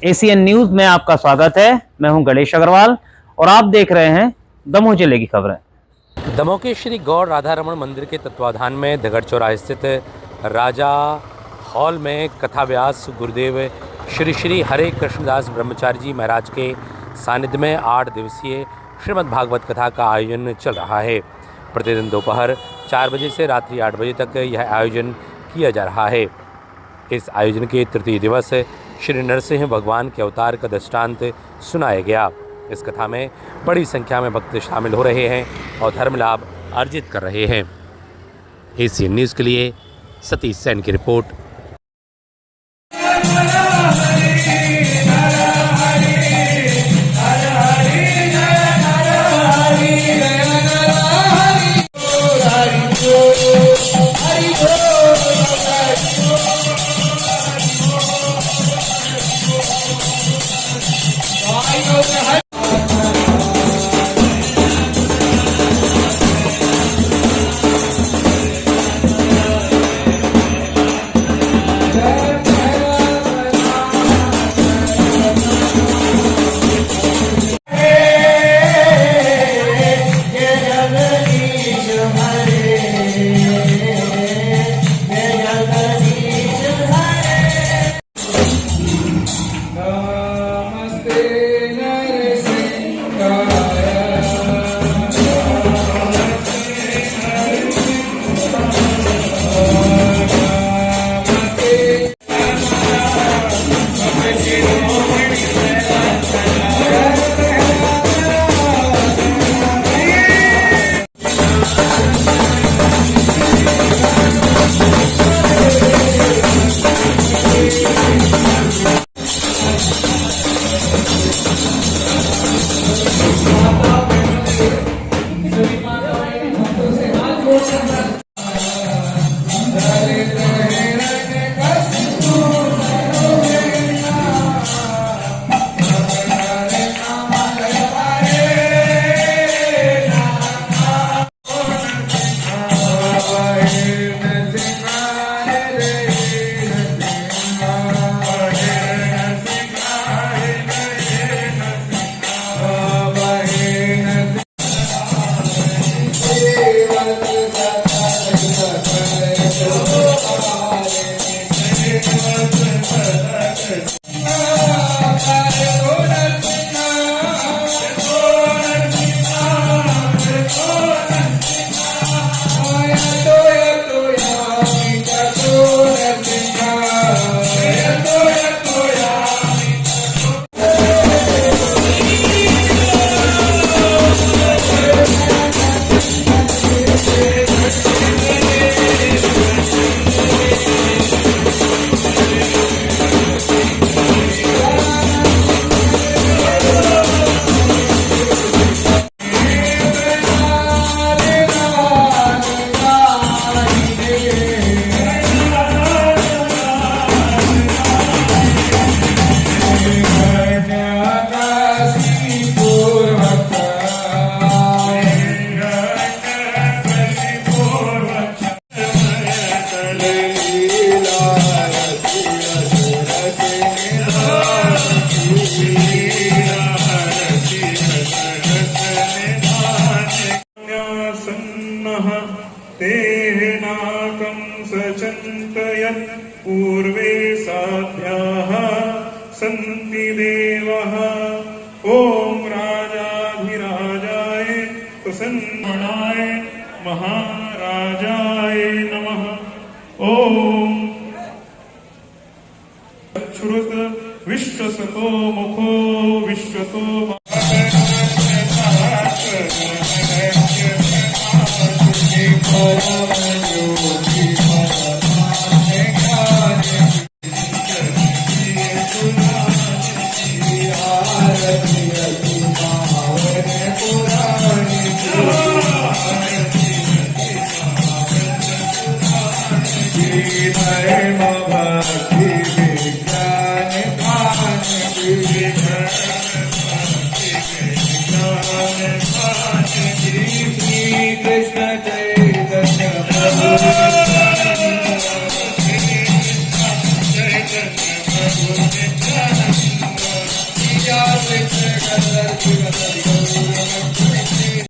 ACN news में आपका स्वागत है। मैं हूं गणेश अग्रवाल और आप देख रहे हैं दमोह जिले की खबरें। दमोह के श्री गौर राधा रमन मंदिर के तत्वाधान में दगड़ चौराहे स्थित राजा हॉल में कथा व्यास गुरुदेव श्री श्री हरे कृष्णदास ब्रह्मचारी जी महाराज के सानिध्य में 8 दिवसीय श्रीमद् भागवत कथा का आयोजन चल रहा है। प्रतिदिन दोपहर 4 बजे से रात्रि 8 बजे तक यह आयोजन किया जा रहा है। इस आयोजन के तृतीय दिवस श्री नरसिंह भगवान के अवतार का दृष्टांत सुनाया गया। इस कथा में बड़ी संख्या में भक्त शामिल हो रहे हैं और धर्म लाभ अर्जित कर रहे हैं। एसीएन न्यूज़ के लिए सतीश सैन की रिपोर्ट। तेनाकं सचन्तयन् पूर्वे साध्याः सन्ति देवः। ॐ राजाधिराजाय प्रसन्नाय महाराजाय नमः। ॐ श्रुत विश्वसतो मुखो विश्वतो Thank you.